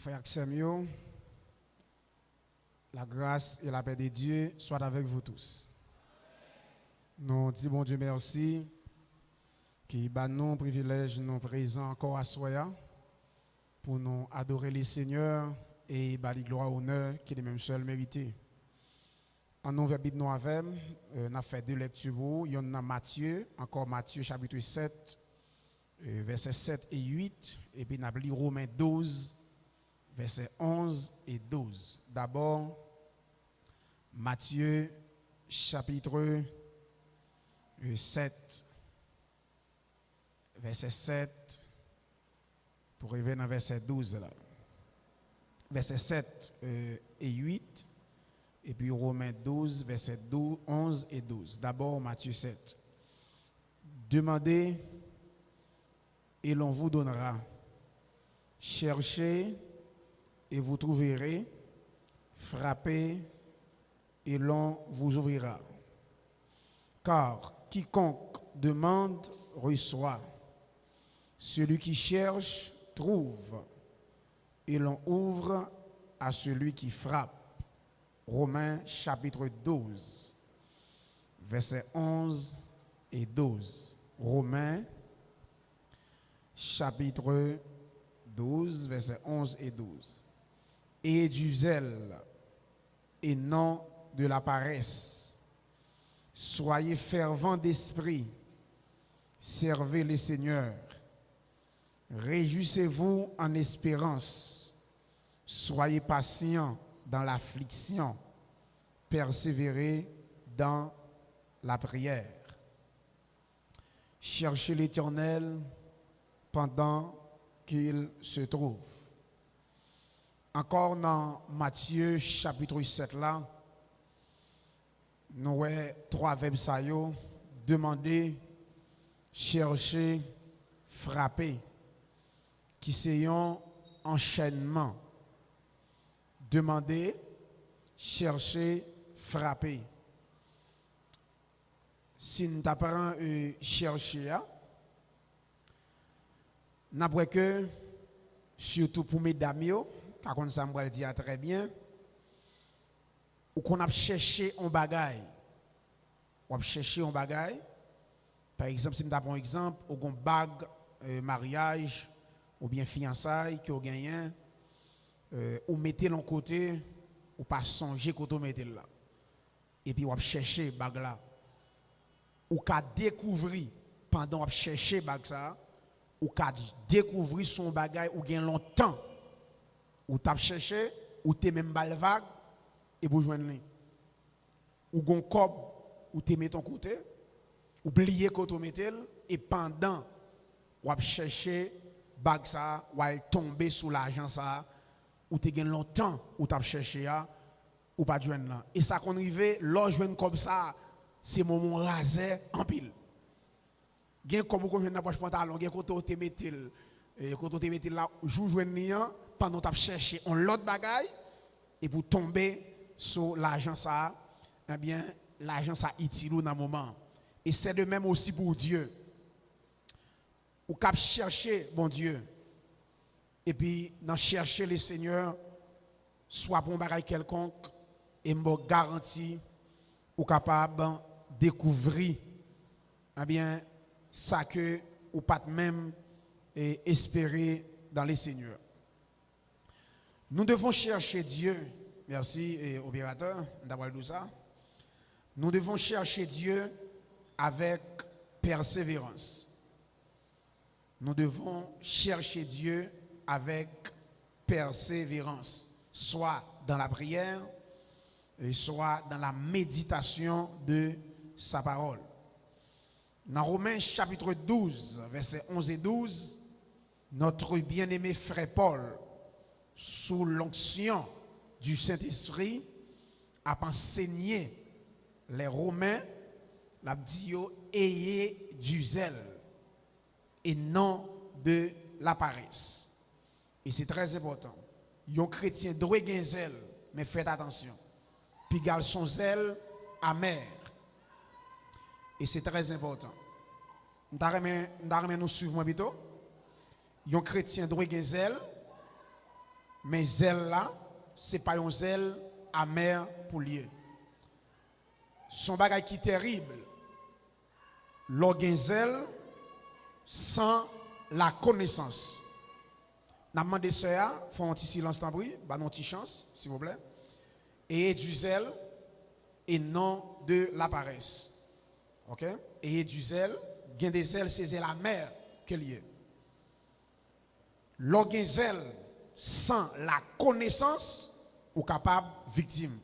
Frère Samuel, la grâce et la paix de Dieu soient avec vous tous. Nous disons bon Dieu merci qui bat nous privilège nous présents encore à Soya pour nous adorer les seigneurs et bali gloire honneur qui est les mêmes seuls mérités. En nous verbit nous avec, on a fait deux lectures, il y en a Matthieu, encore Matthieu chapitre 7, versets 7 et 8, et puis on a lu Romains 12, versets 11 et 12. D'abord, Matthieu chapitre 7, verset 7, pour arriver dans verset 12. Là. Verset 7 et 8, et puis Romains 12, verset 12, 11 et 12. D'abord, Matthieu 7. Demandez et l'on vous donnera. Cherchez et vous trouverez. Frappez et l'on vous ouvrira. Car quiconque demande reçoit. Celui qui cherche trouve. Et l'on ouvre à celui qui frappe. Romains chapitre 12, versets 11 et 12. Romains chapitre 12, versets 11 et 12. Et du zèle et non de la paresse. Soyez fervents d'esprit. Servez les seigneurs. Réjouissez-vous en espérance. Soyez patients dans l'affliction. Persévérez dans la prière. Cherchez l'Éternel pendant qu'il se trouve. Encore dans Matthieu chapitre 7 là, nous avons trois verbes ça yo, demander, chercher, frapper, qui c'est un enchaînement. Demander, chercher, frapper. Si nous apprenons chercher, n'après que, surtout pour mesdames, comme ça me dit très bien, ou qu'on a cherché un bagage. On a cherché un bagage. Par exemple, si nous avons un exemple, ou un bague, mariage, ou bien fiançailles, qui ont gagné, ou mettez l'en côté, ou pas songer quand on mettez là. Et puis on a cherché bague là. Ou qu'a découvrir pendant on a cherché bague ça, ou qu'a découvrir son bagage ou gain longtemps. Ou t'as cherché, ou t'es même bal vague, et vous joignez. Ou gon cob, ou t'es mis ton côté, oubliez quand on mettez, et pendant, ou a cherché bague ça, ou a tombé sous l'argent ça, ou t'es gain longtemps, ou t'as cherché ou pas joindre là. Et ça qu'on arrive, l'or joindre comme ça, c'est moment rasé en pile. Gen comme qu'on joindre dans poche pantalon, gen quand on te mettez, quand on te mettez là, joindre pendant t'as cherché on l'autre bagaille et pour tomber sur l'argent ça, eh bien l'argent ça utile dans moment. Et c'est de même aussi pour Dieu. Ou cap chercher bon Dieu. Et puis dans chercher le Seigneur soit pour un bagaille quelconque et me garantit ou capable découvrir eh bien ça que ou pas même espérer dans le Seigneur. Nous devons chercher Dieu. Merci, opérateur, d'avoir dit ça. Nous devons chercher Dieu avec persévérance. Nous devons chercher Dieu avec persévérance, soit dans la prière, soit dans la méditation de sa parole. Dans Romains chapitre 12, versets 11 et 12, notre bien-aimé frère Paul, sous l'onction du Saint-Esprit, a enseigné les Romains, l'a dit ayez du zèle et non de la paresse. Et c'est très important. Un chrétien doit avoir zèle, mais faites attention. Puis garde son zèle amer. Et c'est très important. Nous suivons plutôt. Un chrétien doit avoir zèle, Mais zèle là, c'est pas un zèle amer pour lui. Son bagage qui est terrible. L'organ zèle sans la connaissance. N'a demandé ça, font un petit silence tant bruit, bah non petit chance, s'il vous plaît. Et du zèle et non de la paresse. OK? Et du zèle, gain des zèles, c'est zèle amer qu'il y a. L'organ zèle sans la connaissance ou capable victime.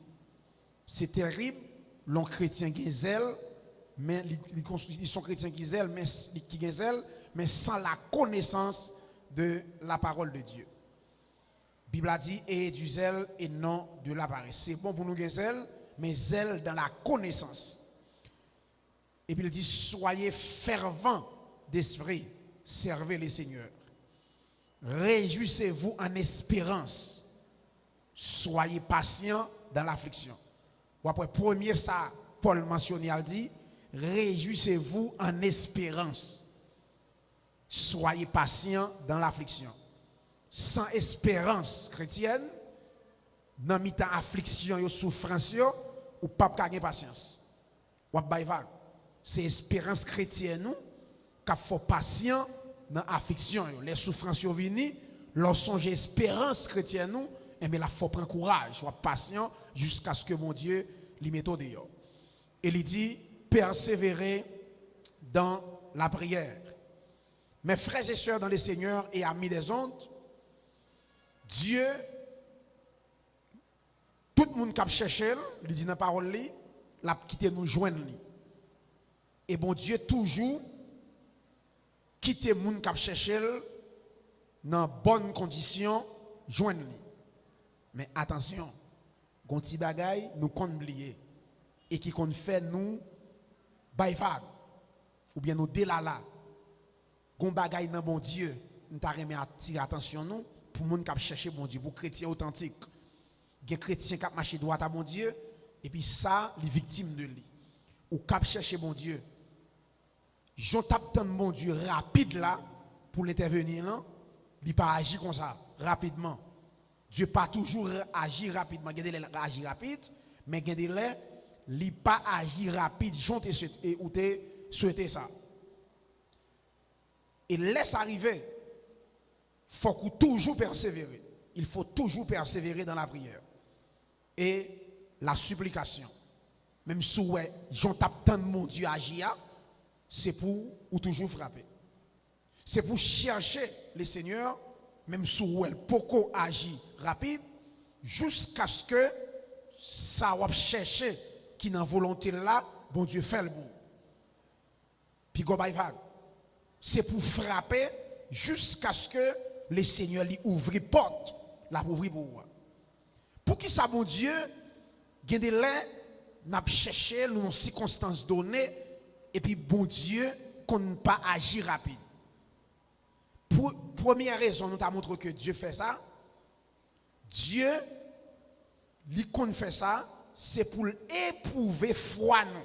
C'est terrible, l'on chrétien qui zèle, mais ils sont chrétiens qui zèle, mais sans la connaissance de la parole de Dieu. La Bible a dit et du zèle et non de la paresse. C'est bon pour nous zèle, mais zèle dans la connaissance. Et puis il dit soyez fervents d'esprit, servez les seigneurs. Réjouissez-vous en espérance. Soyez patients dans l'affliction. Ou après, premier ça, Paul mentionné, il dit, réjouissez-vous en espérance. Soyez patients dans l'affliction. Sans espérance chrétienne, dans mi-temps affliction et souffrance, ou pas gagner patience. Ou pas c'est espérance chrétienne nous, qu'il faut patient dans l'affliction. Les souffrances sont venues, lorsqu'on j'ai espérance chrétienne nous, et bien là, il faut prendre courage, soit patient jusqu'à ce que mon Dieu lui mette au dehors. Et il dit, persévérer dans la prière. Mes frères et sœurs dans le Seigneur et amis des ondes, Dieu, tout le monde qui a cherché, il dit dans la parole, il a quitté nous joindre. Et bon Dieu, toujours, quitter les gens qui a cherché dans bonnes conditions, joindre. Mais attention, gon ti bagay nous kon oublier et qui kon fait nous bayfag ou bien nous délala. Gon bagay nan bon Dieu, nous t'a remet attirer attention nous pour moun qui chercher bon Dieu, pour chrétiens authentiques. Gen chrétien qui marcher droit à bon Dieu et puis ça les victimes de lui. Ou cap chercher bon Dieu. J'en tape tant bon Dieu rapide là pour l'intervenir là, il pas agir comme ça rapidement. Dieu pas toujours agir rapidement, il y a des agir rapide, mais il y a des il pas agir rapide, j'ont souhaité ça. Et laisse arriver, faut toujours persévérer. Il faut toujours persévérer dans la prière et la supplication. Même si j'en tape tant de mon Dieu agir, c'est pour ou toujours frapper. C'est pour chercher le Seigneur, même si elle poko agit rapide, jusqu'à ce que ça va chercher qui dans volonté là, bon Dieu fait le bon. Puis go by vague. C'est pour frapper jusqu'à ce que le Seigneur lui ouvre porte, la ouvre pour moi. Pour qui ça bon Dieu, gen de là n'a cherché dans circonstances données et puis bon Dieu qu'on pas agir rapide. Pour première raison, nous t'a montré que Dieu fait ça. Dieu, lui qu'on fait ça, c'est pour éprouver foi nous.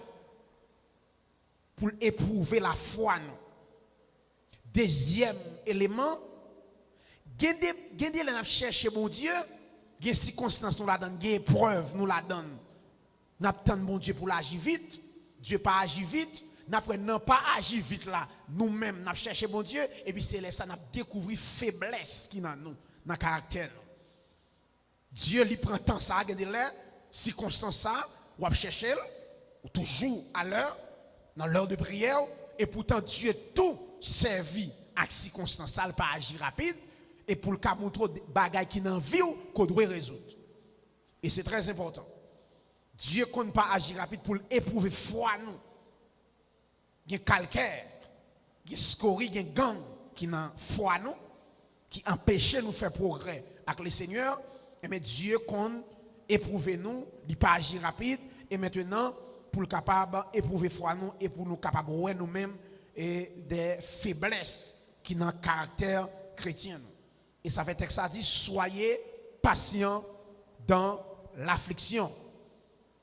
Pour éprouver la foi nous. Deuxième élément, gende la chercher mon Dieu, gen circonstances nous la donne, gen épreuve nous la donne. N'a pas bon Dieu pour l'agir vite, Dieu pas agir vite. N'a pas agi vite là, nous-mêmes, n'a cherché bon Dieu, et puis c'est là ça n'a découvert faiblesse qui dans nous, dans le caractère. Dieu lui prend temps ça, regardez là, circonstance ça, ou à chercher, ou toujours à l'heure, dans l'heure de prière, et pourtant Dieu tout servi à circonstance ça, pas agir rapide, et pour le cas montrer des bagailles qui n'en vivent, qu'on doit résoudre. Et c'est très important. Dieu ne compte pas agir rapide pour éprouver foi nous. Il y a calcaire, il y a scorie, il y a gang qui n'ont foi nous, qui empêchent nous de faire progrès avec le Seigneur. Et mais Dieu compte éprouver nous, il pas agir rapide. Et maintenant, pour le capable éprouver foi nous et pour nous capables de nous-mêmes et des faiblesses qui n'ont caractère chrétien. Et ça fait que ça dit soyez patients dans l'affliction.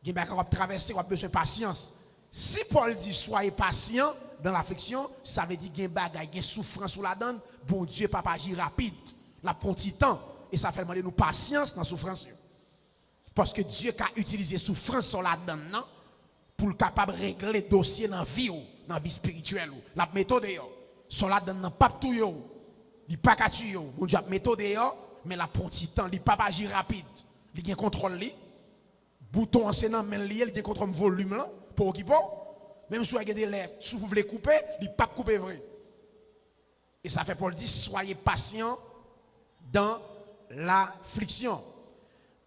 Il y a besoin de traverser, il y a besoin de patience. Si Paul dit soyez patient dans l'affliction, ça veut dire qu'il y a des souffrance ou la donne, bon Dieu, papa agit rapide, la prend petit temps. et ça fait demander nous patience dans la souffrance. Parce que Dieu a utilisé souffrance sur la donne pour capable régler dossier dans la vie, dans la vie spirituelle. La méthode, sur la donne pas tout, il n'est pas qu'à tuer. Mon Dieu, la méthode, mais la prend du temps, il n'est pas agir rapide. Il a un contrôle. Bouton enseignant, mais il a un contrôle volume pour occuper. Même si vous avez des lèvres, si vous voulez couper, il n'est pas couper vrai. Et ça fait Paul dire, soyez patients dans l'affliction.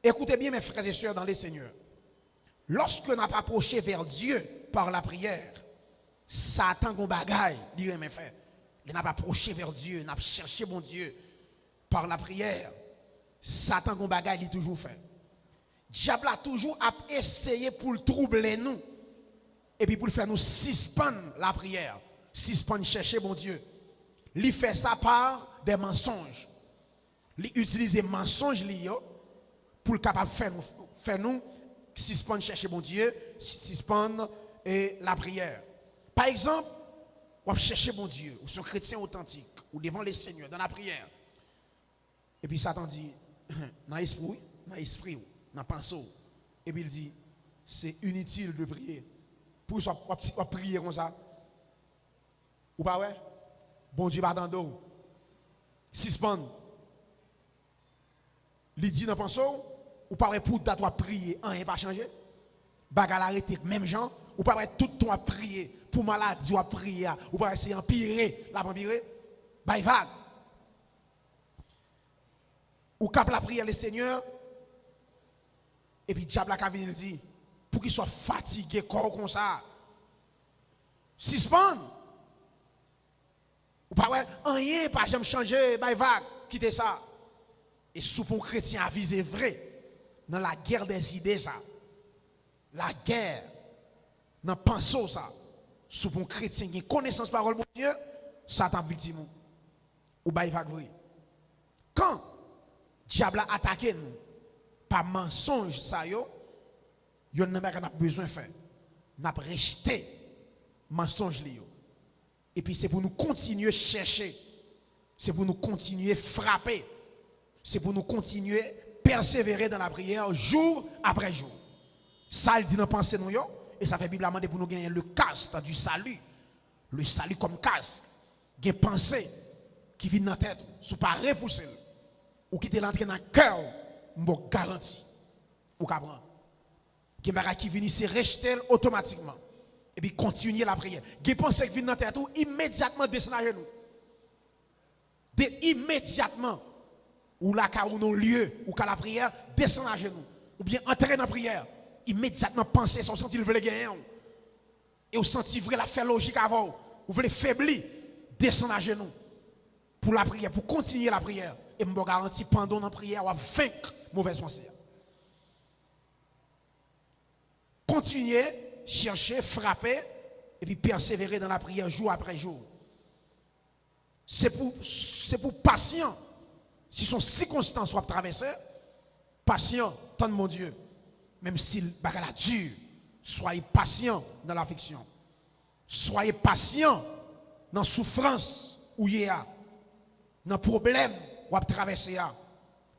Écoutez bien mes frères et sœurs dans les seigneurs. Lorsque nous avons approché vers Dieu par la prière, Satan gon bagaille, dirait mes frères. Nous avons approché vers Dieu, nous avons cherché mon Dieu par la prière. Satan gon bagaille, il toujours fait. Diable a toujours essayé pour le troubler nous. Et puis pour le faire nous suspendre la prière. Suspendre chercher mon Dieu. Il fait ça par des mensonges. Il utilise des mensonges pour le capable faire nous suspendre chercher mon Dieu, suspendre la prière. Par exemple, on va chercher mon Dieu, ou son chrétien authentique, ou devant les seigneurs, dans la prière. Et puis Satan dit, dans l'esprit, dans la pensée. Et puis il dit, c'est inutile de prier. Pour ça, on va prier comme ça. Ou pas ouais? Bon Dieu va dans le dos. Suspendre. Il dit dans la pensée, ou pas pour date à prier, rien pas changé. Bagal arrêté même gens, ou pas tout le temps à prier pour maladie ou à prier, ou pas essayer d'empirer, la empirer. Bah vague. Ou cap la prière le Seigneur. Et puis diable a venir dit pour qu'il soit fatigué corps comme ça. Suspend. Ou pas ouais, rien pas jamais changer, bah vague, quitter ça. Et sous pour chrétien avisé vrai. Dans la guerre des idées, ça. La guerre, dans le pensée, ça. Sous un chrétien qui a connaissance de la parole de Dieu, Satan victime. Ou bah, il va vrai. Quand le diable a attaqué nous, par mensonge, ça, il y a besoin de faire. Nous avons rejeté mensonge. Et puis c'est pour nous continuer à chercher. C'est pour nous continuer à frapper. C'est pour nous continuer à persévérer dans la prière jour après jour. Ça, il dit dans la pensée, et ça fait biblement pour nous gagner le casque du salut. Le salut comme casque. Il y a une pensée qui vient dans la tête, si vous ne pas repousser, ou qui est l'entrée dans le cœur, je garantis. Ou comprendre. Il y a qui vient se rejeter automatiquement. Et puis continuer la prière. Il y a une pensée qui vient dans la tête, immédiatement descend à genoux. Immédiatement. Ou là, quand on a lieu, ou quand la prière, descend à genoux. Ou bien entrer dans la prière. Immédiatement penser, son senti, vous voulez gagner. Et vous sentez vrai la faire logique avant. Vous voulez faiblir, descendre à genoux. Pour la prière, pour continuer la prière. Et je vous garantis, pendant la prière, on va vaincre mauvaise pensée. Continuez, chercher, frapper, et puis persévérer dans la prière jour après jour. C'est pour patient. Si son circonstances soit traversées, patient, tant de mon Dieu. Même si le bagage est dur, soyez patient dans l'affliction. Soyez patient dans la souffrance où il y a, dans le problème où vous traversez,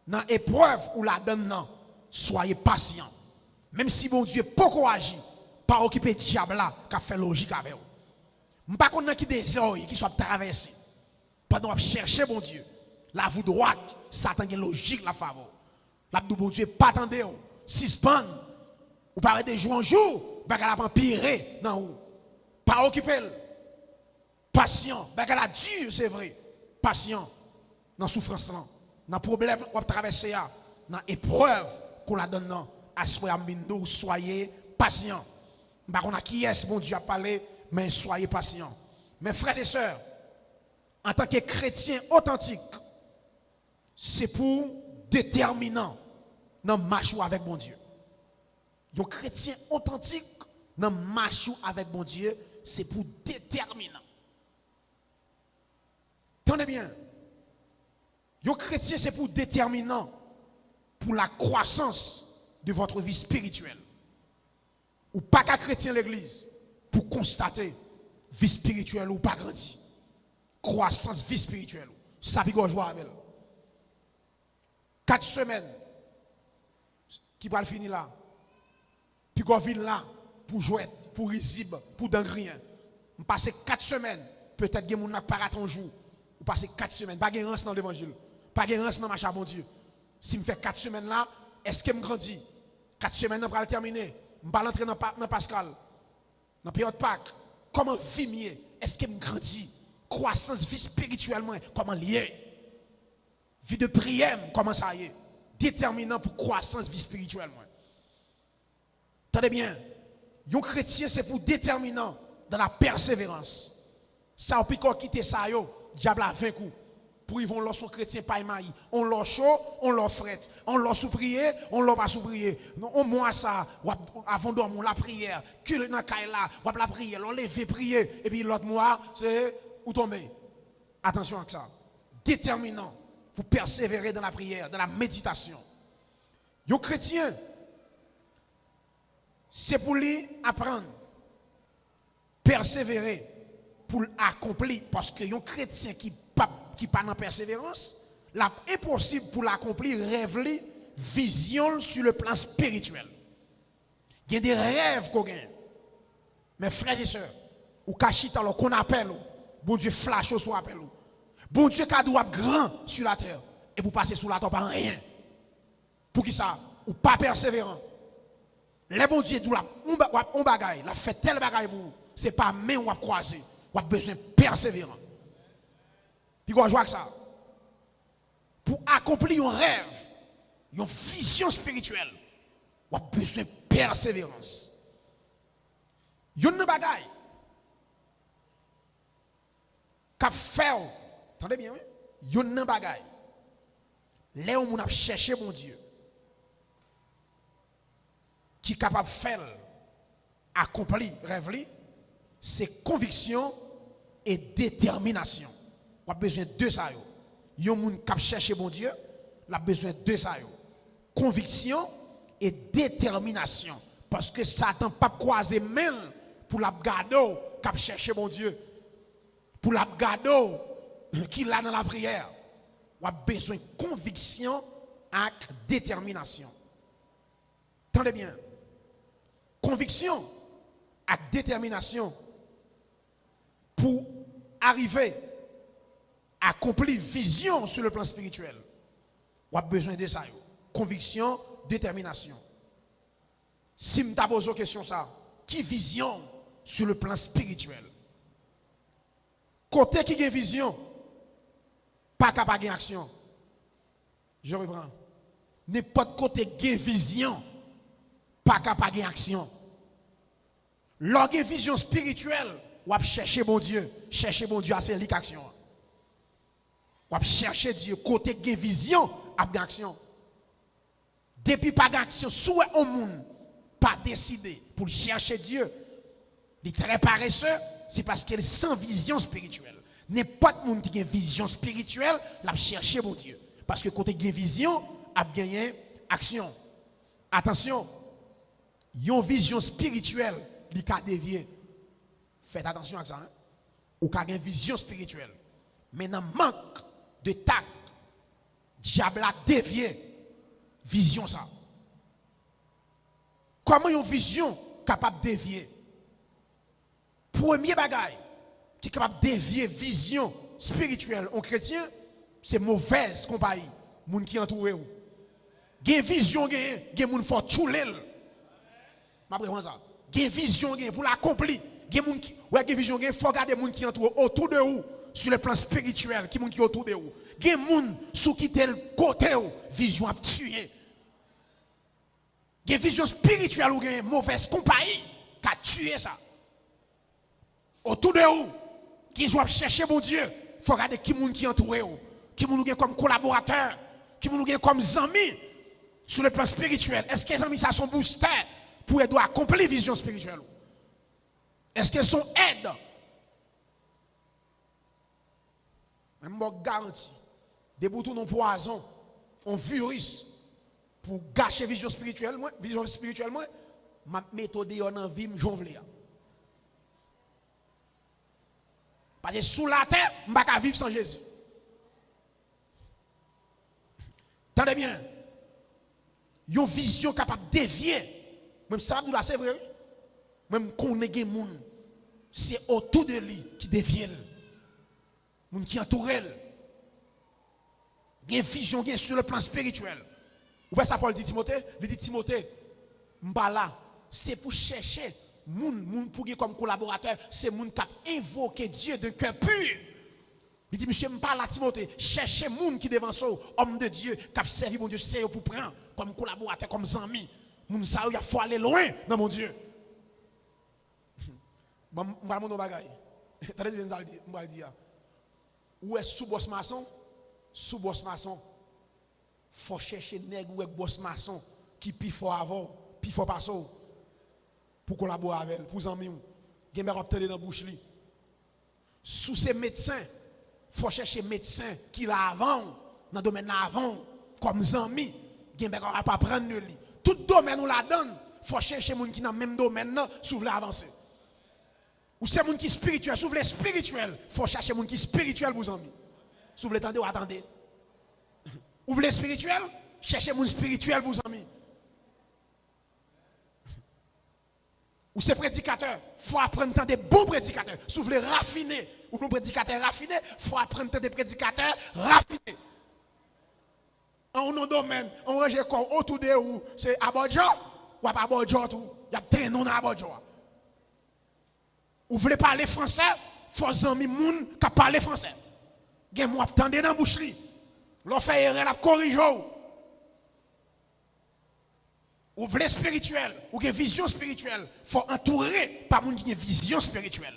dans l'épreuve où la donne. Soyez patient. Même si mon Dieu beaucoup agit, pas occuper le diable là, qui a fait logique avec vous. Je ne sais pas qui des qui soit traversé. Pendant que chercher mon Dieu. La vous droite, Satan est logique la faveur. La bon Dieu pas attendez. Suspend. Ou parlez de jour en jour, bah qu'elle a empiré non ou. Pas occuper. Patient, bah qu'elle a dur, c'est vrai. Patient dans souffrance là, dans problème qu'on traverser dans épreuve qu'on la donne non, soyez patient. Bah on a qui est bon Dieu a parlé, mais soyez patient. Mes frères et sœurs, en tant que chrétien authentique, c'est pour déterminant dans marche avec mon Dieu. Un chrétien authentique dans marche avec mon Dieu, c'est pour déterminant. Tenez bien. Un chrétien, c'est pour déterminant pour la croissance de votre vie spirituelle. Ou pas qu'un chrétien l'église pour constater vie spirituelle ou pas grandi. Croissance vie spirituelle. Ça pique joie avec. 4 semaines qui va le finir là. Puis qu'on vient là pour jouer, pour risible, pour d'engrien. On passe 4 semaines, peut-être que mon apparaît un jour. On passe 4 semaines, pas de rance dans l'évangile, pas de rance dans ma bon Dieu. Si je fais 4 semaines là, est-ce que je grandis? 4 semaines après le terminer, je vais entrer dans Pascal, dans la période Pâques. Comment vivre? Est-ce que je grandis? Croissance, vie spirituellement, comment lier? Vie de prière, comment ça y est? Déterminant pour croissance, vie spirituellement. Tenez bien, un chrétien, c'est pour déterminant dans la persévérance. Ça, on peut quitter ça, diable a 20 coups. Pour ils vont leur son chrétien pas maï. On leur chaud, on leur frette. On leur sous-prier, on leur pas sous-prier. On moi ça, avant de dormir, la prière. Que dans la là, on la prière, on lever prier. Et puis l'autre mois, c'est où tomber. Attention à ça. Déterminant pour persévérer dans la prière, dans la méditation. Un chrétien, c'est pour lui apprendre, persévérer, pour l'accomplir. Parce que un chrétien qui pas dans persévérance, l'impossible pour l'accomplir, rêve, vision sur le plan spirituel. Il y a des rêves qu'on gagne. Mes frères et sœurs, ou cachita alors qu'on appelle, bon Dieu flash sur appel. Bon Dieu cadeau grand sur la terre et vous passez sous la terre par rien. Pour qui ça? Ou pas persévérant. Les bon Dieu d'où on bagaille, la fait tel bagaille pour vous. C'est pas main ou à croiser, ou a besoin persévérant. Puis quoi jouer avec ça? Pour accomplir un rêve, une vision spirituelle, on a besoin de persévérance. Il y a une bagaille qu'a fait, attendez bien, il y a une bagaille. Là où on a cherché mon Dieu, qui est capable de faire, accomplir rêve, c'est conviction et détermination. On a besoin de ça. Il y a un monde qui cherche mon Dieu, il a besoin de ça. Conviction et détermination. Parce que Satan pas croiser même pour la garder qui cherche mon Dieu. Pour la garder qui l'a dans la prière. On a besoin de conviction et détermination. Entendez bien. Conviction et détermination pour arriver à accomplir vision sur le plan spirituel. On a besoin de ça. Conviction, détermination. Si je me pose une question, ça, qui vision sur le plan spirituel? Côté qui a vision, pas capable de action. Je reprends. N'importe côté qui a vision, pas capable de action. Lorsque vision spirituelle, on va chercher mon Dieu. Chercher mon Dieu à c'est l'action. On va chercher Dieu côté de vision à d'action. Depuis pas d'action, soit au monde pas décidé pour chercher Dieu, il est très paresseux, c'est parce qu'il est sans vision spirituelle. N'importe monde qui a une vision spirituelle, l'a chercher mon Dieu. Parce que côté de vision, a gagné action. Attention, une vision spirituelle, il a dévié. Faites attention à ça. Hein? Ou qu'a une vision spirituelle. Mais dans manque de tact, diable a dévié vision ça. Comment une vision capable de dévier? Premier bagaille qui est capable de dévier vision spirituelle en chrétien, c'est mauvaise compagnie. Moun qui entoure ou. Gen vision gen moun faut chouler. M'a prendre ça. Gen vision gen pour l'accomplir. Gen moun qui ouais gen vision gen faut regarder moun qui entoure autour de vous sur le plan spirituel, qui moun qui autour de vous. Gen moun sous qui tel côté ou vision a tuer. Gen vision spirituelle ou gen mauvaise compagnie qui a tué ça. Autour de vous qui doit chercher mon Dieu, faut regarder qui moun qui entoure ou, qui moun gen comme collaborateur, qui moun gen comme amis sur le plan spirituel. Est-ce que les amis ça sont booster pour aider à accomplir vision spirituelle? Est-ce qu'elles sont aides? Même moi garantis, des boutons non poison, on virus pour gâcher vision spirituelle, ma méthode en vie me jonvler. Parce que sous la terre, je ne peux pas vivre sans Jésus. Tendez bien. Une vision capable de dévier. Même ça, c'est vrai. Même qu'on ait des gens, c'est autour de lui qui dévie. Les gens qui entourent elle. Il y a une vision sur le plan spirituel. Vous voyez ça, Paul dit Timothée? Il dit Timothée, là, c'est pour chercher moun pour comme collaborateur, c'est moun qui a invoqué Dieu d'un cœur pur. Il dit, monsieur, je parle à Timothée, cherchez moun qui devant ça, homme de Dieu, qui a servi mon Dieu, c'est pour prendre comme collaborateur, comme ami. Moun ça, il faut aller loin dans mon Dieu. Je vais vous dire un bagage. Attendez, je vais dire. Où est sous boss maçon? Sous boss maçon. Il faut chercher nègre ou boss maçon qui pi fort avant, pi fort pas ça. Pour collaborer avec elle, pour amis. Il y a obtenu dans la bouche. Sous ces médecins, il faut chercher médecins qui l'avant, dans le domaine avant, comme amis. Il y a pas prendre lui. Tout domaine nous la donne. Il faut chercher les gens qui dans le même domaine, si vous voulez avancer. Ou c'est les gens qui sont spirituels, si vous voulez spirituel, il faut chercher les gens qui sont spirituels, vos amis. Si vous voulez attendre, attendez. Vous voulez spirituel? Cherchez les gens spirituels, vos amis. Ou c'est prédicateur, il faut apprendre à des bons prédicateurs. Si vous voulez raffiner, ou un prédicateur raffiné, il faut apprendre à des prédicateurs raffinés. En un domaine, on range quoi autour de vous, c'est Abodjo, ou pas Abodjo tout. Il y a des noms à Abodjo. Vous voulez parler français, il faut des amis qui parlent français. Gen moi attendez dans bouche li. L'on fait erreur la corrige. Ou voulez spirituel, ou une vision spirituelle, il faut entourer par moun qui a une vision spirituelle.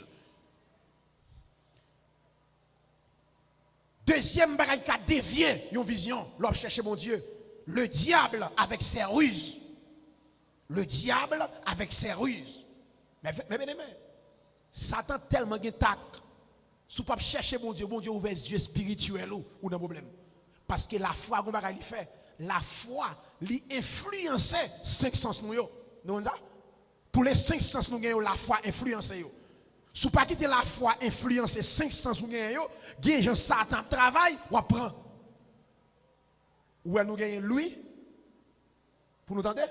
Deuxième bagaille qui a dévié une vision, l'on cherche mon Dieu, le diable avec ses ruses. Le diable avec ses ruses. Mais bien aimé, Satan tellement de tac. Si vous ne cherchez mon Dieu ouvre les yeux spirituels ou un problème. Parce que la foi, vous ne fait. La foi, lui influence 5 sens nous. Pour les 5 sens nous gagnons, la foi influence. Si vous ne pas quitter la foi influencer 5 sens nous gagnons, gagnons Satan travail ou apprend. Ou nous gagnons lui pour nous entendre?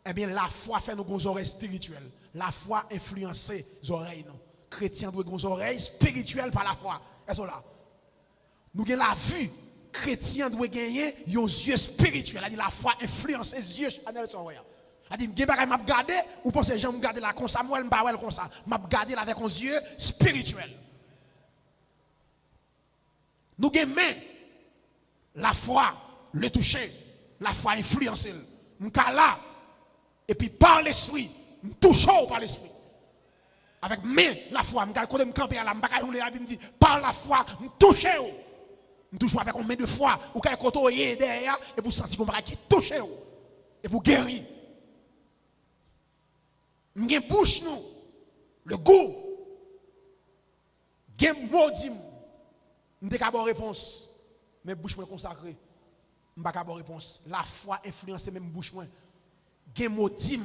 Eh bien la foi fait nos oreilles spirituelles. La foi influence les oreilles nous. Chrétiens doivent avoir des oreilles spirituelles par la foi. Est-ce là? Nous avons la vue. Chrétiens doivent gagner des yeux spirituels. Elle dit la foi influence les yeux. Elle dit, je vais regarder, ou pensez que je vais regarder là comme ça, moi je ne vais pas regarder comme ça. Je vais regarder avec les yeux spirituels. Nous avons la foi, le toucher, la foi influence. Nous sommes là, et puis par l'esprit, nous touchons par l'esprit. Avec la foi, je vais me camper là, je me dis, par la foi, je touche. Je touche avec une main de foi, ou quand je suis derrière, et pour sentir qu'on va touche. Et pour guérir. Je suis bouche, nous, le goût. Je suis maudit. Je n'ai pas de réponse. Mais bouche moi consacrée. Je n'ai pas de réponse. La foi influence même bouche moi. Je suis maudit.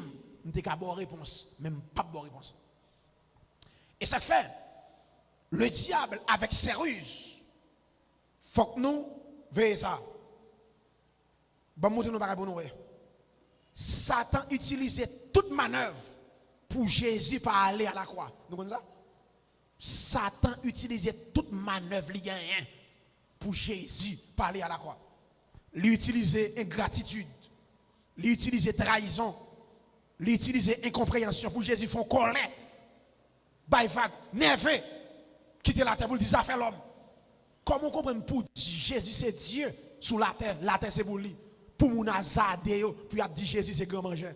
Je n'ai pas de réponse. Même pas de réponse. Et ça fait, le diable avec ses ruses, il faut que nous veillions ça. Bon, nous nous Satan utilisait toute manœuvre pour Jésus pas aller à la croix. Nous connaissons ça? Satan utilisait toute manœuvre pour Jésus pas aller à la croix. Il utilisait ingratitude, il utilisait trahison, il utilisait incompréhension pour Jésus faire colère. Vague, nerveux, quitter la terre pour dire ça fait l'homme. Comment on comprend pour Jésus c'est Dieu sous la terre c'est pour lui. Pour mon azadé, puis il a dit Jésus c'est grand manger.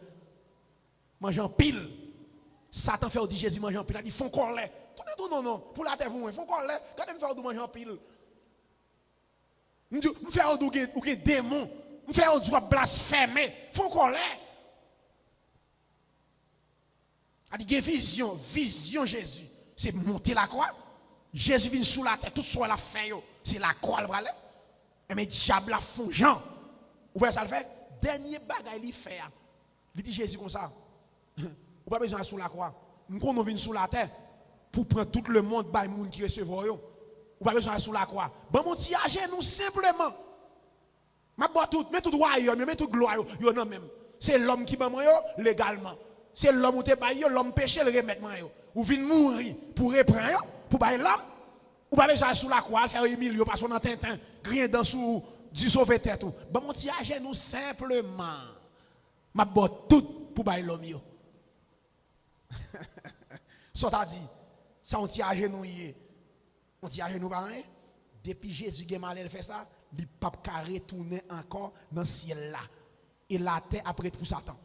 Manger en pile. Satan fait dire Jésus manger en pile. Il dit font colère. Tout non, pour la terre pour moi, font colère. Quand il me fait manger en pile. Me faire ou démon, me faire du blasphémer, font colère. A dit vision Jésus, c'est monter la croix. Jésus vient sous la terre, tout soit la fin, c'est la croix le bras. Mais diable a fond Jean. Ou bien ça le fait, dernier bagage il fait. Il dit Jésus comme ça. Ou pas besoin de sous la croix. Nous qu'on vient sous la terre pour prendre tout le monde par monde qui recevoir yo. Ou pas besoin de sous la croix. Bon mon petit âge nous simplement. M'a bon tout, mais tout royaume, mais tout gloire, yo non même. C'est l'homme qui m'a légalement. C'est l'homme qui te baille, l'homme péché, le remettre yo. Ou vient mourir pour reprendre, pour bailler l'homme. Ou pas besoin sous la croix, faire Emile, parce qu'on a Tintin, rien dans sous, du sauver tête. Bon, mon petit agent, nous simplement, m'a bon tout pour bailler l'homme. Ça t'a dit, ça on tient à genoux, on tient à genoux par rien. Depuis Jésus qui mal fait ça, il ne peut pas retourner encore dans le ciel là. Et la terre après tout Satan.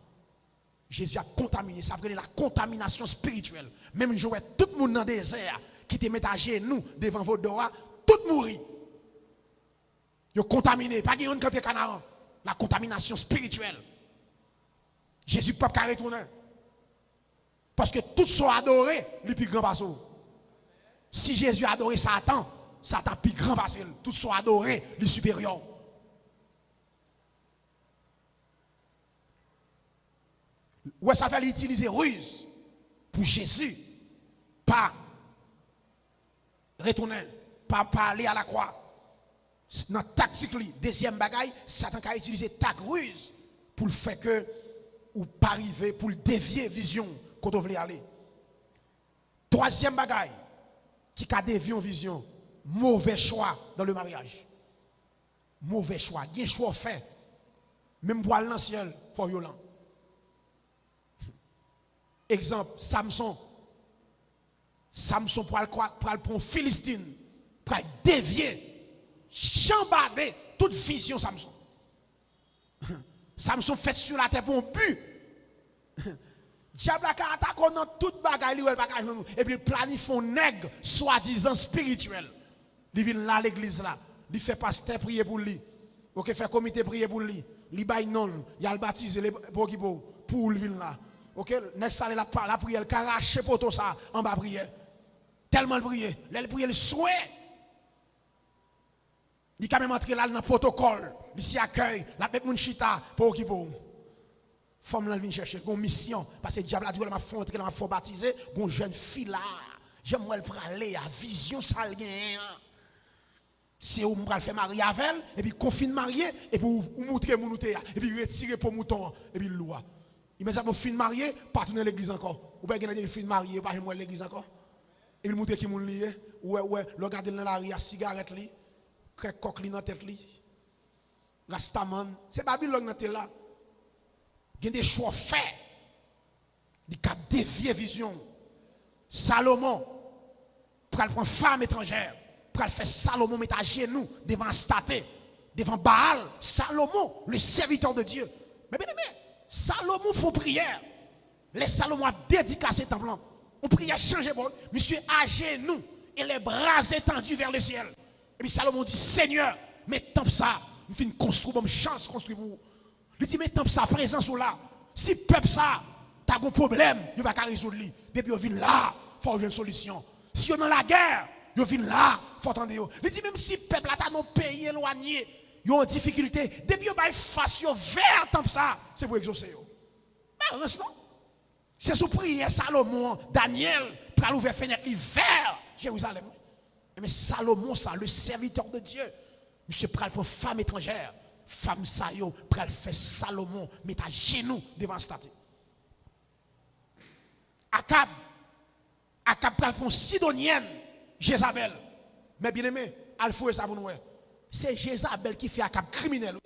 Jésus a contaminé, ça prenait la contamination spirituelle. Même je vois tout le monde dans le désert qui te met à genoux devant vos doigts, tout mourit. Ils sont contaminés, pas de quand tu canaran. La contamination spirituelle. Jésus ne peut pas retourner. Parce que tout sont adorés, le plus grand passé. Si Jésus a adoré Satan, Satan plus grand passé. Tous sont adorés, le supérieur. Ouais, ça fait utiliser ruse pour Jésus. Pas retourner, pas aller à la croix. Dans tactique, deuxième bagaille, Satan a utilisé tac ruse pour le faire que, ou pas arriver, pour le dévier vision quand on veut aller. Troisième bagaille, qui a dévié en vision, mauvais choix dans le mariage. Mauvais choix, il y a un choix fait. Même pour aller dans le ciel, il faut violent. Exemple, Samson. Samson pour aller prendre Philistine, pour aller dévier, chambarder toute vision Samson. Samson fait sur la terre pour un but. Diable a attaqué dans toute bagaille et puis planifie un nègre soi-disant spirituel. Il vient là à l'église là, il fait pasteur prier pour lui. OK, fait comité prier pour lui. Il baille non, il a le baptisé pour le vin là. OK, next aller la prière, il arracher poteau ça en bas prière. Tellement le prier, il prier le souhait. Il quand même entrer là dans le protocole, il s'y accueille, la mettre mon chita pour qui pour. Femme là vient chercher une mission parce que diable a dit elle m'a fait entrer dans m'a fait baptiser, une jeune fille là, j'aime elle pour aller à vision ça gain. C'est où m'pral faire marier avec elle et puis confine marier et puis ou montrer mon outé et puis retirer pour mouton et puis loi. Il me dit pour fin marier, pas tourner l'église encore. Ou pas gagner fin marier, pas moi l'église encore. Et puis montrer qui mon lié, ouais, le garder dans la rue à cigarette li, crèque coq li dans tête li. Rastaman, c'est Babylone dans tête là. Il y a des choix faits. Il a dévié vision. Salomon, pour prendre femme étrangère, pour faire Salomon mettre à genoux devant Staté, devant Baal. Salomon, le serviteur de Dieu. Mais bien aimé, Salomon faut prière. Les Salomon a dédicacé temple. On prie à changer bon. Monsieur à genoux et les bras étendus vers le ciel. Et puis Salomon dit Seigneur, mais tant ça, je finis construire bonne chance construire pour vous. Il dit, mais tant que ça présence ou là, si peuple ça, t'as un problème, il va pas résoudre. Depuis, il vient là, il faut une solution. Si on est dans la guerre, il vient là, il faut attendre. Il dit, même si peuple là, t'as un pays éloigné, ils ont une difficulté, depuis, il va face vers tant que ça, c'est pour exaucer. Mais heureusement, c'est sous prière Salomon, Daniel, pour aller ouvrir fenêtre vers Jérusalem. Mais Salomon, ça, le serviteur de Dieu, monsieur pral pour femme étrangère. Femme sa yo pral faire Salomon met à genoux devant statue. Akab pral pour Sidonienne Jézabel. Mais bien aimé, al foué ça pour nous. C'est Jézabel qui fait Akab criminel.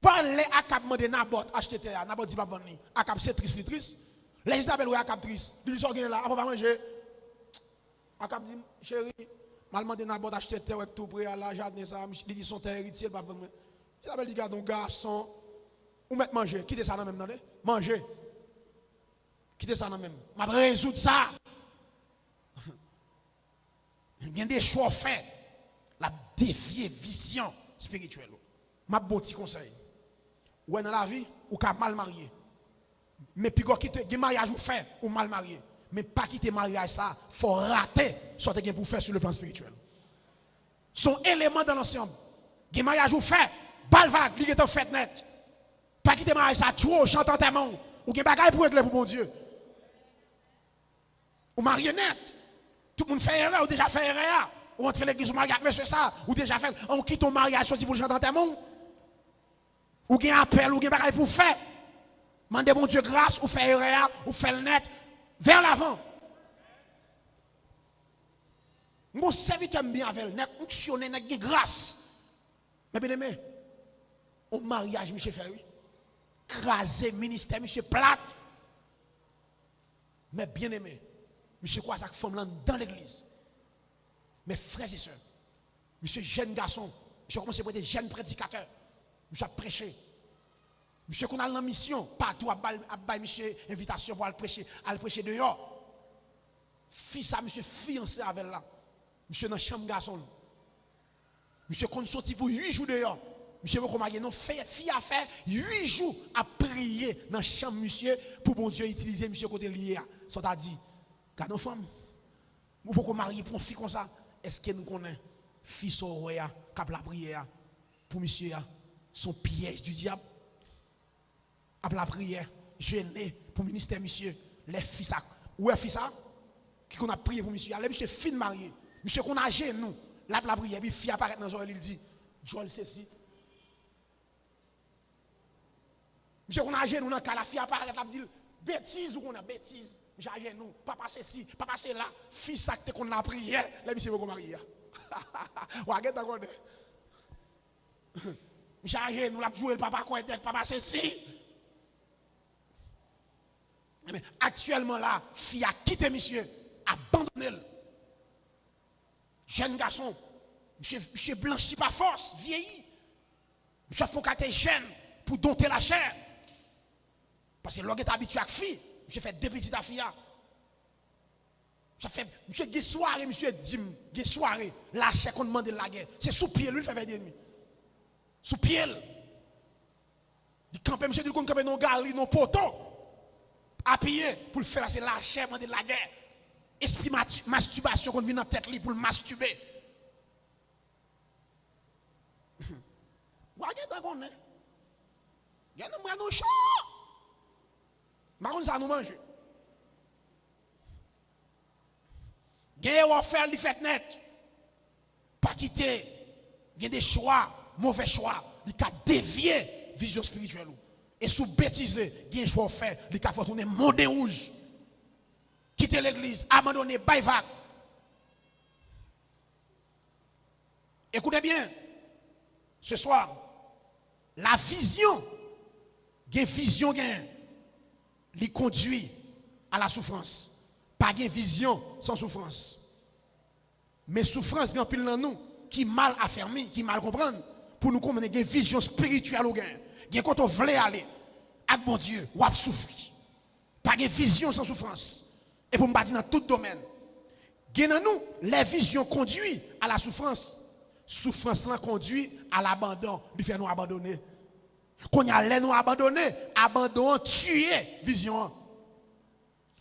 Parlez Akab mande Nabot acheter terre, Nabot dit pas vendre. Akab c'est triste. Les Jézabel ouais Akab triste. Il dit so là, on va manger. Akab dit chérie mal demandé n'a pas acheter terre tout près à la jardin ça il dit son terre héritier pas vendre. J'appelle dit garde un garçon ou mettre manger, quitter ça dans même dans manger. Quitter ça dans même. M'a résoudre ça. Il y a des choix faits. La dévier vision spirituelle. M'a bon petit conseil. Ou dans la vie ou ka mal marié. Mais puis quand quitter mariage ou fait ou mal marié. Mais pas quitter mariage ça, faut rater ce que pour faire sur le plan spirituel. Son élément dans l'ensemble. Qui mariage ou fait, bal vague, il est en fait net. Pas quitter mariage ça, trop chantant tes mains ou qui bagaille pour régler pour mon Dieu. Ou marionnette. Tout le monde fait erreur ou déjà fait erreur. Ou entre l'église ou mariage monsieur ça, ou déjà fait on quitte ton mariage soit pour chanter tes mains. Ou gen appel, ou gen bagay pour faire. Mandez bon Dieu grâce, ou faire erreur, ou faire le net, vers l'avant. Mon serviteur bien avec le net, fonctionner avec grâce. Mais bien aimé, au mariage, monsieur fait oui. Craser ministère, monsieur plate. Mais bien aimé, monsieur quoi ça femme là dans l'église. Mes frères et sœurs, monsieur jeune garçon, monsieur commence à être jeune prédicateur, monsieur a prêché. Monsieur qu'on a la mission, partout à monsieur invitation pour aller prêcher dehors. Fils ça, monsieur fiancé avec là. Monsieur dans chambre garçon. Monsieur qu'on sorti pour 8 jours dehors. Monsieur vous comment non fille à faire 8 jours à prier dans chambre monsieur pour bon Dieu utiliser monsieur côté lié. Ça t'a dit, car nos femmes, vous pouvez marier pour une fille comme ça. Est-ce que nous connaissons fille soroya cap la prière pour monsieur son piège du diable? À la prière, gêné pour le ministère monsieur, les fils ça. Où est fils ça? Qui qu'on a prié pour monsieur, les monsieur fin marié. Monsieur qu'on a gêné nous, la prière, puis fille apparaît dans oreille, il dit Joël ceci. Monsieur qu'on a gêné nous dans la fille apparaît, la dit bêtise ou qu'on a bêtise. J'ai nous, papa ceci, papa c'est là, fils ça que qu'on a prié, les monsieur vont marier. Regarde d'accord. J'ai nous la jouer papa quoi papa ceci. Mais actuellement là, fille a quitté monsieur, abandonné. Jeune garçon, monsieur blanchi par force, vieilli. Monsieur faut qu'être jeune pour dompter la chair. Parce que l'homme est habitué à la fille, monsieur fait deux petites filles. Monsieur des soirées, monsieur dit, des soirées, la chair qu'on demande de la guerre. C'est sous pied, lui, il fait 20 ennemis. Sous pied. Il campe, monsieur dit qu'on campe dans galerie, dans poteau. Appuyé pour le faire, c'est la chair de la guerre. Esprit masturbation qu'on vient dans la tête pour le masturber. Regardez qu'on est. Regardez moi nous chaud. Par contre ça nous mange. Gagne ou faire li fait net. Pas quitter. Il y a des choix, mauvais choix, il a dévié vision spirituelle. Et sous bêtiser, il y a un choix fait, il a fait tourner monde rouge. Quitter l'église, abandonner, baïvac. Écoutez bien, ce soir, la vision, il y a une vision, il conduit à la souffrance. Pas de vision sans souffrance. Mais souffrance, il y a pile dans nous qui mal affermi, qui mal comprendre, pour nous comprendre une vision spirituelle au gain. Il y a quand on veut aller avec mon Dieu, ou à souffrir. Pas de vision sans souffrance. Et pour me dire dans tout domaine. Il dans nous, les visions conduisent à la souffrance. Souffrance là conduit à l'abandon, lui fait nous abandonner. Quand il y a les nous abandonner, abandon, tuer vision.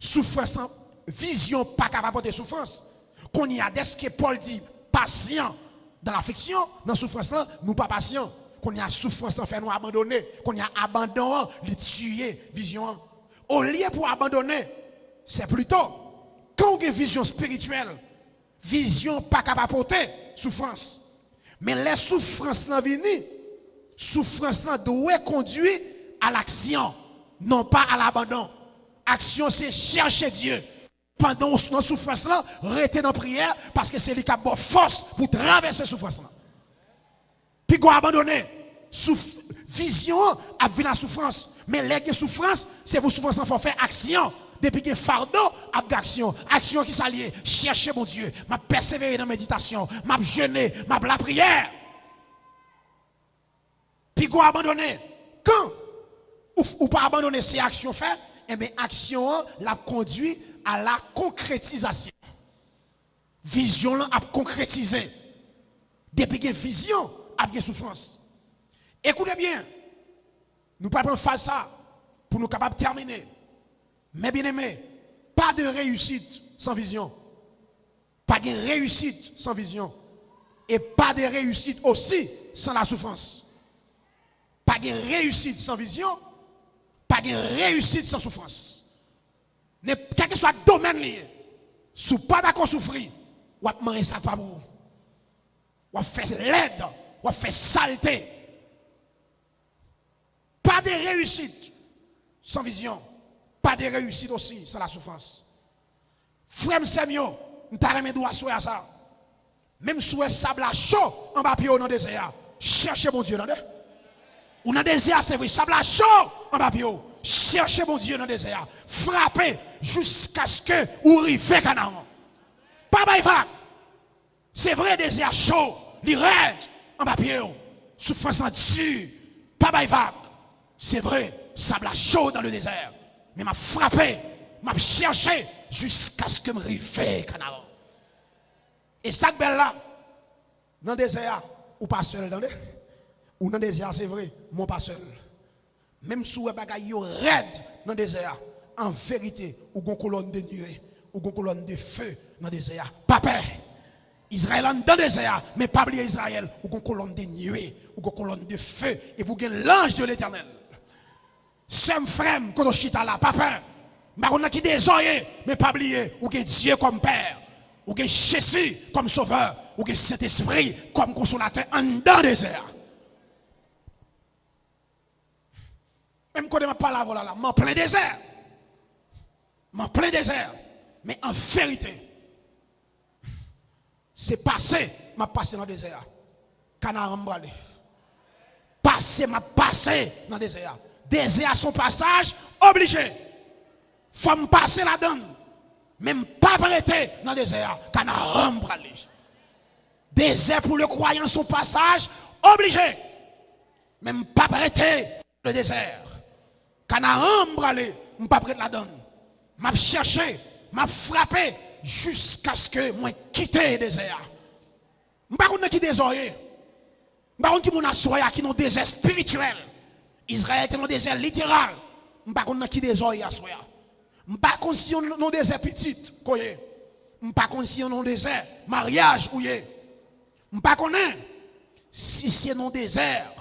Souffrance, vision pas capable de souffrance. Quand il y a des ce que Paul dit, patient dans l'affliction, dans la souffrance là, nous pas patients. Quand il y a souffrance, ça fait nous abandonner. Quand il y a abandon, les tuer vision. Au lieu pour abandonner, c'est plutôt quand on a une vision spirituelle, vision pas capable de porter souffrance. Mais les souffrances là viennent, souffrance là doit conduire à l'action, non pas à l'abandon. Action c'est chercher Dieu. Pendant nos souffrance là, rester dans la prière parce que c'est lui qui a bonne force pour traverser souffrance là. Puis qu'on abandonner. Vision a vu la souffrance, mais les souffrance, c'est pour souffrance il faut faire action. Depuis que fardeau, action. Action qui s'allie. Chercher mon Dieu. M'a persévérer dans la méditation. M'a jeûner. M'a la prière. Puis qu'on abandonner. Quand ou pas abandonner ces actions faites, eh bien, action la conduit à la concrétisation. Vision là a concrétisé. Depuis que vision a bien souffrance. Écoutez bien. Nous ne pouvons pas faire ça pour nous capables de terminer. Mais bien aimé, pas de réussite sans vision. Pas de réussite sans vision. Et pas de réussite aussi sans la souffrance. Pas de réussite sans vision. Pas de réussite sans souffrance. Quel que soit le domaine lié, si vous pas d'accord souffrir, vous allez manger ça pas pour vous. Vous faire l'aide, vous faire saleté. Pas de réussite sans vision. Pas de réussite aussi sans la souffrance. Frère Semio, nous t'arrêtons droit sur ça. Même sous le sable chaud en bas dans le désert. Cherchez mon Dieu dans le désert. Ou dans le désert, c'est vrai, sable chaud en bas. Cherchez mon Dieu dans le désert. Frappez jusqu'à ce que vous arrivez à Canaan. Pas baïva. C'est vrai, désert chaud, il raide en bas. Souffrance là-dessus. Pas baïva. C'est vrai, sable chaud dans le désert. Mais m'a frappé, m'a cherché jusqu'à ce que je arrive à Canaan. Et ça que belle là, dans le désert, ou pas seul dans le ou dans le désert, c'est vrai, moi pas seul. Même si vous avez raide dans le désert, en vérité, ou une colonne de nuée, ou une colonne de feu dans le désert. Pas peur. Israël dans le désert, mais pas oublier Israël, ou une colonne de nuée, ou une colonne de feu, et pour gagner l'ange de l'éternel. Sem frère, quand on chita là, pas peur. Mais on a qui désolé, mais pas oublier, ou que Dieu comme Père, ou que Jésus comme Sauveur, ou que Saint-Esprit comme consolateur en dans le désert. Même quand je parle là, en plein désert. En plein désert. Mais en vérité, c'est passé, m'a passé dans le désert. Canaan m'bralé. Passé, m'a passé dans le désert. Désert son passage, obligé. Faut me passer là-dedans. Même pas prêté dans le désert. Canaan m'bralé. Désert pour le croyant son passage, obligé. Même pas prêté le désert. Canaan m'bralé, m'pas prêté là-dedans. M'a cherché, m'a frappé jusqu'à ce que moi quitte le désert. M'pas connait qui désolé. M'pas connait qui mon assoya qui non désert spirituel. Israël est dans désert littéral. M'pas connait qui désolé assoya. M'pas connait si non désert petit koye. M'pas connait si non désert mariage ouye. M'pas connait si c'est non désert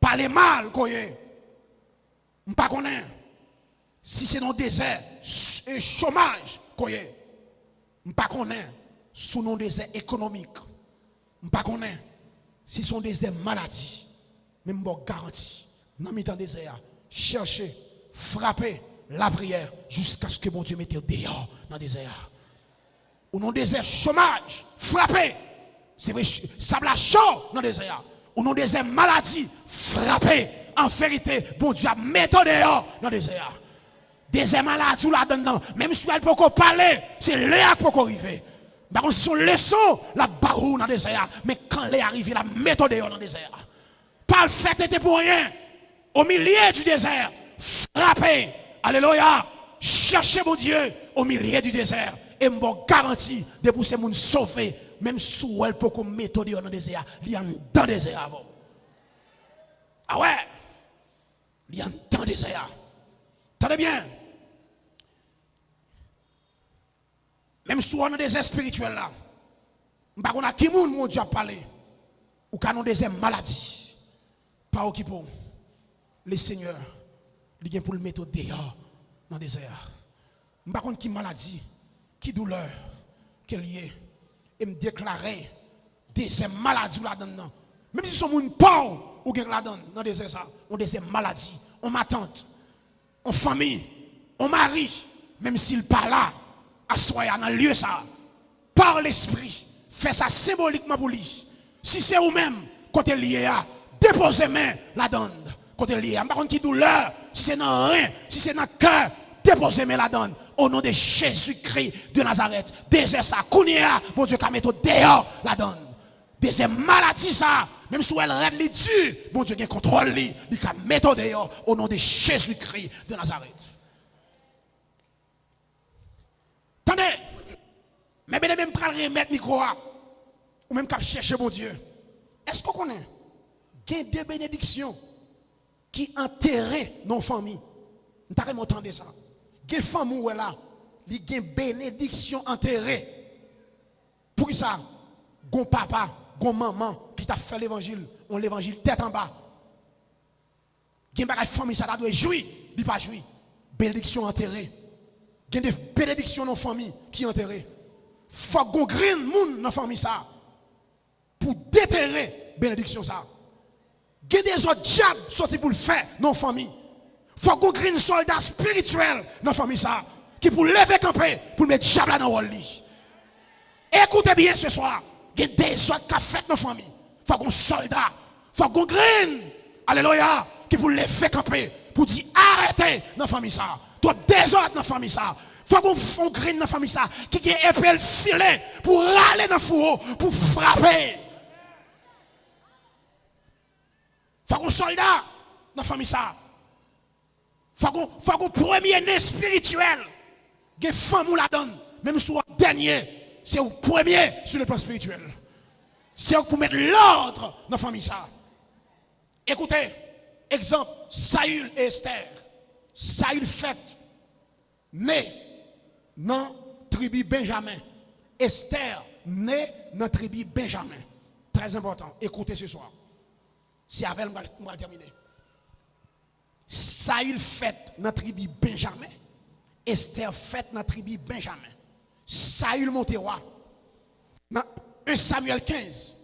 parler mal koye. M'pas connait si c'est non désert chômage koye. M'pas connait sous non désert économique. M'pas connait si sont désert maladie. Même bon garantie dans mi-temps désert chercher frapper la prière jusqu'à ce que mon Dieu mette dehors dans le désert. Ou non désert chômage frapper. C'est vrai sable chaud dans le désert. Ou non désert maladie frapper. En vérité, bon Dieu a mis dehors dans le désert. Désert maladie là-dedans, même si elle peut pas parler, c'est Léa qui peut arriver. Par contre, son leçon, la barou dans le désert. Mais quand Léa arrive, la méthode dehors dans le désert. Pas le fait était pour rien. Au milieu du désert, frappez. Alléluia. Cherchez mon Dieu au milieu du désert. Et me garantit de pousser mon sauver. Même si elle peut mettre dehors dans le désert. Il y a dans le désert avant. Ah ouais. Il y a dans le désert. Tenez bien. Même si on a des spirituels là, on a qui moun mon Dieu a parlé, ou qu'on a des maladies, pas qui pour le Seigneur, il vient pour le mettre dehors dans le désert. Je ne sais pas qui maladie, qui douleur, qui lié, et me déclarer des maladies là-dedans. Même si sont moun pauvre ou gen là-dedans dans le désert ça, on des maladies, on m'attente, on famille, on mari, même s'il pas là. Assoya dans le lieu ça, par l'esprit, fait ça symboliquement pour lui. Si c'est vous-même, quand il lié à, déposez main la donne. Quand il lié à, par contre qui douleur, si c'est dans rien, si c'est dans le cœur, déposez main la donne. Au nom de Jésus-Christ de Nazareth, désert ça, kounia, bon Dieu, qu'a mettre dehors la donne. Désert maladie ça, même si elle règle les durs, bon Dieu, qui contrôle lui, il qu'a mettre dehors, au nom de Jésus-Christ de Nazareth. Attendez, mais bien même pas remettre micro ou même qu'à chercher mon Dieu. Est-ce qu'on connaît? Il y a deux bénédictions qui enterrent nos familles. Nous avons entendu ça. Il y a des familles où là, il y a une bénédiction enterrée. Pour ça, gon papa, gon maman qui t'a fait l'évangile, on l'évangile tête en bas. Il y a une famille ça doit jouir, il pas jouir. Bénédiction enterrée. Il y a des bénédictions dans la famille qui sont enterrées. Il faut qu'on green moun dans la famille ça. Pour déterrer bénédiction ça. Il y a des autres diables sortis pour le faire dans la famille. Il faut qu'on crée un soldat spirituel dans la famille ça, qui pour lever camper, pour mettre diable dans le rôle. Écoutez bien ce soir, il y a des autres qui ont fait dans la famille. Il faut qu'on soldat, il faut qu'on crée, alléluia, qui pour lever camper, pour dire arrêtez dans la famille ça. Toi des autres dans la famille ça. Il faut qu'on crée dans la famille ça, qui a épée le filet pour râler dans le four, pour frapper. Il faut qu'on soldat dans la famille ça. Il faut qu'on premier né spirituel. Que femme ou la donne, même si vous dernier, c'est au premier sur le plan spirituel. C'est pour mettre l'ordre dans la famille ça. Écoutez, exemple, Saül et Esther. Saül fait, né dans la tribu Benjamin. Esther, né dans la tribu Benjamin. Très important. Écoutez ce soir. C'est avec moi que je terminer. Saül fait dans la tribu Benjamin. Esther fait dans la tribu Benjamin. Saül monte roi. Dans 1 Samuel 15,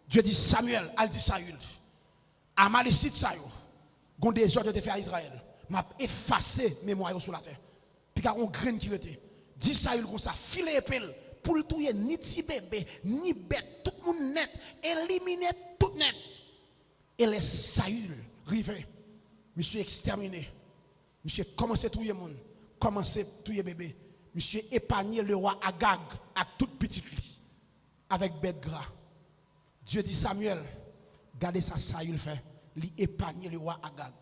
Dieu dit Samuel, elle dit Saül. Amalécite Saül, gon des ordres de faire à Israël. M'a effacé mémoire sur la terre. Puis quand on graine qui était. Dit Saül comme ça, filer épée pour le touyer ni petit bébé, ni bête, tout le monde net, éliminer tout net. Et les Saül rivé. Monsieur exterminé. Monsieur commencé à tuer le monde. Commencé à tuer bébé. Monsieur épargné le roi Agag à toute petite lit. Avec bête gras. Dieu dit Samuel, regardez ça Saül fait. Il épargné le roi Agag.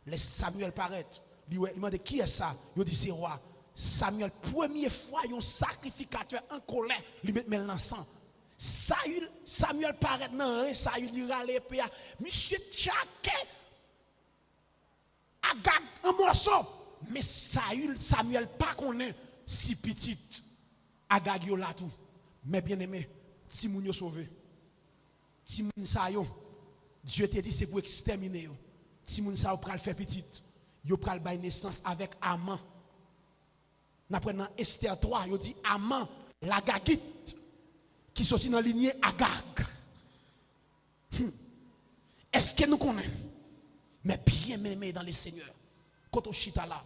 Les Samuel paraît. Il demande qui est ça? Il dit c'est roi. Samuel, première fois, un sacrificateur en colère, il met dans le sang. Samuel paraît dans un, Saül lui râle l'épée. Monsieur Tchaké, Agag un morceau. Mais Samuel pas connaît si petite. Agag yo là tout. Mais bien aimé, si moun yo sauvé. Si moun sa yo, Dieu te dit c'est pour exterminer yo. Si moun sa yo pral faire petite, yo pral bay naissance avec Aman. N'après dans Esther 3, yo dit Aman, l'Agagite qui sorti dans la lignée Agag. Est-ce que nous connaissons? Mais bien aimé dans le Seigneur. Quand on chita là,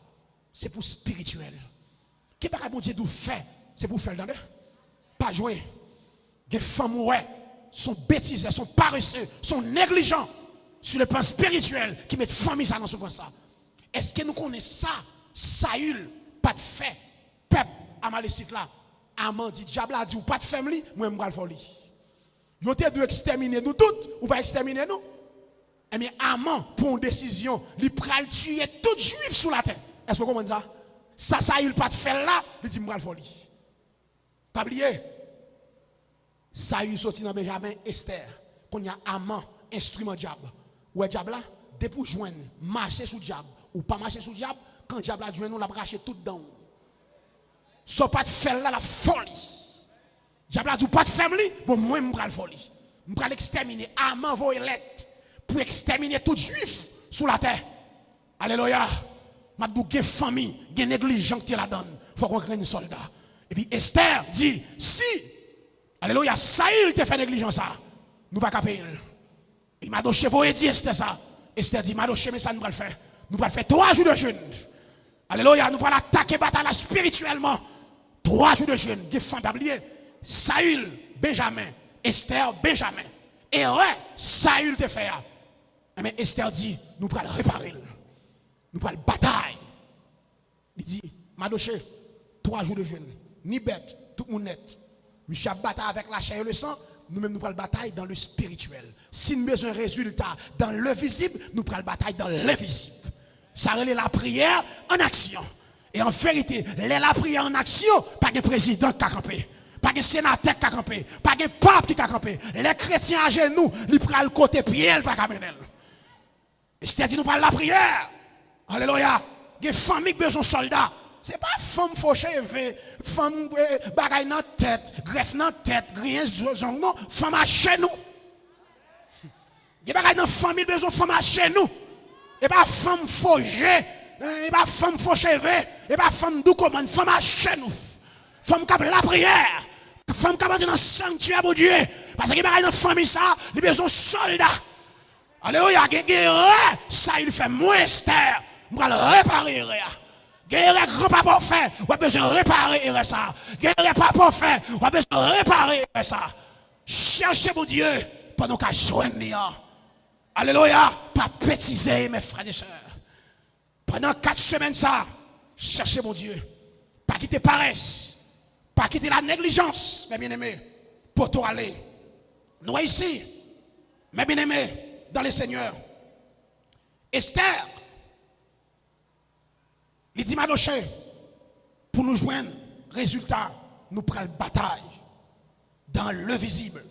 c'est pour spirituel. Qui pas bon Dieu nous fait, c'est pour faire dans le pas jouer. Les femmes ouais, sont bêtises, sont paresseux, sont négligents sur le plan spirituel qui mettent famille ça dans ce ça. Est-ce que nous connaissons ça? Saül pas de fait. Peuple Amalécite là, Aman dit diable a dit ou pas de famille, moi je vais le folie. Yo te dû exterminer nous toutes ou pas exterminer nous? Eh bien, Aman, pour une décision, il pral tuer tout juif sous la terre. Est-ce que vous comprenez ça? Ça, il pas de faire là, il dit, m'bral folie. Pas oublier. Ça, il sorti dans Benjamin, Esther. Qu'on y a Aman, instrument diable. Ou est diable là, dès pour joindre, marcher sous diable, ou pas marcher sous diable, quand diable a joint nous, l'a braché tout dedans. Ça, pas de faire là, la folie. Diable a dit, pas de famille, bon, moi, m'bral folie. M'bral exterminer. Aman, vos lettres. Pour exterminer tout juif sous la terre. Alléluia. M'a dit que famille, que négligent que tu la donne. Faut qu'on crée un soldat. Et puis Esther dit si alléluia, Saül te fait négligence ça. Nous pas payer. Il m'a doché vous dit Esther ça. Esther dit m'a doché mais ça nous va le faire. Nous va faire 3 jours de jeûne. Alléluia, nous allons attaquer bataille spirituellement. 3 jours de jeûne, que famille oublier. Saül, Benjamin, Esther, Benjamin. Et ouais, Saül te fait. Mais Esther dit, nous allons réparer. Nous allons bataille. Il dit, Madoché, 3 jours de jeûne. Ni bête, tout le monde net. Monsieur a bataille avec la chair et le sang. Nous-mêmes, nous allons bataille dans le spirituel. Si nous avons besoin de résultat dans le visible, nous allons bataille dans l'invisible. Ça relève la prière en action. Et en vérité, la prière en action, pas de président qui a campé. Pas de sénateur qui a campé. Pas de pape qui a campé. Les chrétiens à genoux, ils prennent le côté pied, ils pas campé. Et c'est-à-dire, nous parlons de la prière. Alléluia. Des familles qui ont besoin de soldats. Ce n'est pas femme fauchée, femme bagaille dans la tête, greffe dans la tête, rien, non, femme à genoux. Il y a des familles qui ont besoin de femme à genoux. Et pas femme fauchée, et pas femme fauchée, et pas femme d'où commande, femme à genoux. Femme qui a la prière. Femme qui a dans le sanctuaire pour Dieu. Parce qu'il y a une famille ça, il a besoin de soldats. Alléluia. Ça, il fait moins Esther. Je vais le réparer. Guerre grand-papa fait, on a besoin de réparer ça. Guerre papa fait, on a besoin de réparer ça. Cherchez mon Dieu pendant qu'à joindre. Alléluia. Pas pétiser mes frères et sœurs. Pendant 4 semaines ça, cherchez mon Dieu. Pas quitter paresse. Pas quitter la négligence, mes bien-aimés. Pour toi aller. Nous ici, mes bien-aimés, dans le Seigneur. Esther. Il dit Madoché, pour nous joindre, résultat, nous prenons bataille dans le visible,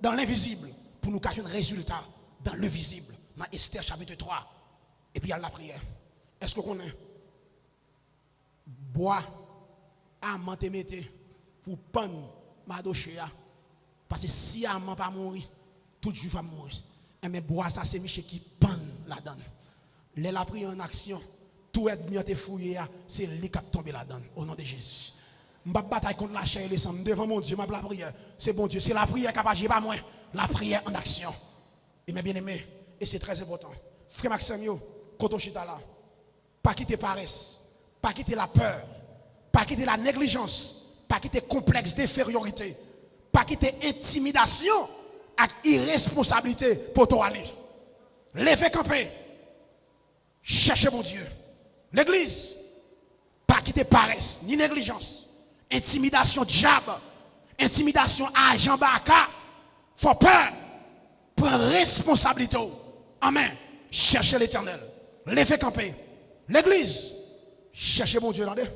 dans l'invisible, pour nous cacher un résultat dans le visible. Dans Esther chapitre 3. Et puis il y a la prière. Est-ce que vous connaissez? Bois, amant te mette, pour prendre Madoché. Parce que si amant pas mourir, tout juif va mourir. Mais bois, ça c'est Michel qui pend la donne. Elle a pris en action. Tout est bien fouillé, c'est lui qui a tombé là-dedans, au nom de Jésus. Je ne vais pas bataille contre la chair et le sang. Devant mon Dieu, je la prière. C'est bon Dieu, c'est la prière qui va pas moi. La prière en action. Et mes bien-aimés, et c'est très important. Frère Maxime, quand on chita là, pas quitter paresse, pas quitter la peur, pas quitter la négligence, pas quitter complexe d'infériorité, pas quitter intimidation et irresponsabilité pour toi aller. Levez camper. Cherchez mon Dieu. L'église, pas quitter paresse, ni négligence, intimidation diable, intimidation agent baka, faut peur, prendre responsabilité. Amen. Cherchez l'éternel. Levez camper. L'église, cherchez mon Dieu. Attendez.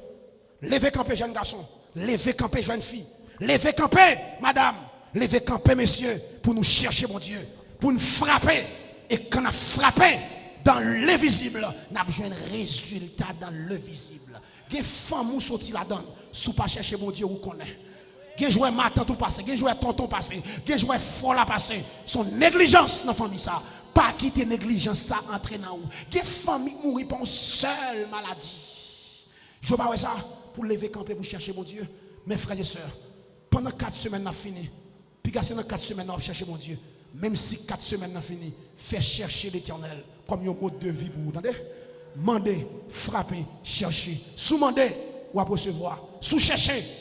Levez camper, jeune garçon. Levez camper, jeune fille. Levez camper, madame. Levez camper, messieurs, pour nous chercher mon Dieu. Pour nous frapper. Et quand on a frappé, dans l'invisible, nous avons besoin de résultats dans le visible. Des femmes qui sont là-dedans, si vous ne cherchez mon Dieu, vous connaissez. Des joueurs matin tout passé, des joueurs tonton passé, des joueurs fort là passé. Son négligence dans la famille, ça. Pas quitter négligence, ça entraîne en vous. Des familles qui mourent pour une seule maladie. Je ne veux pas ça pour lever camper pour chercher mon Dieu. Mes frères et sœurs, pendant 4 semaines, nous avons fini. Puis, dans 4 semaines, nous avons cherché mon Dieu. Même si 4 semaines ont fini, fais chercher l'éternel comme un mode de vie pour vous. Entendez? Mandez, frappez, cherchez. Sous mandez, ou à recevoir. Sous chercher,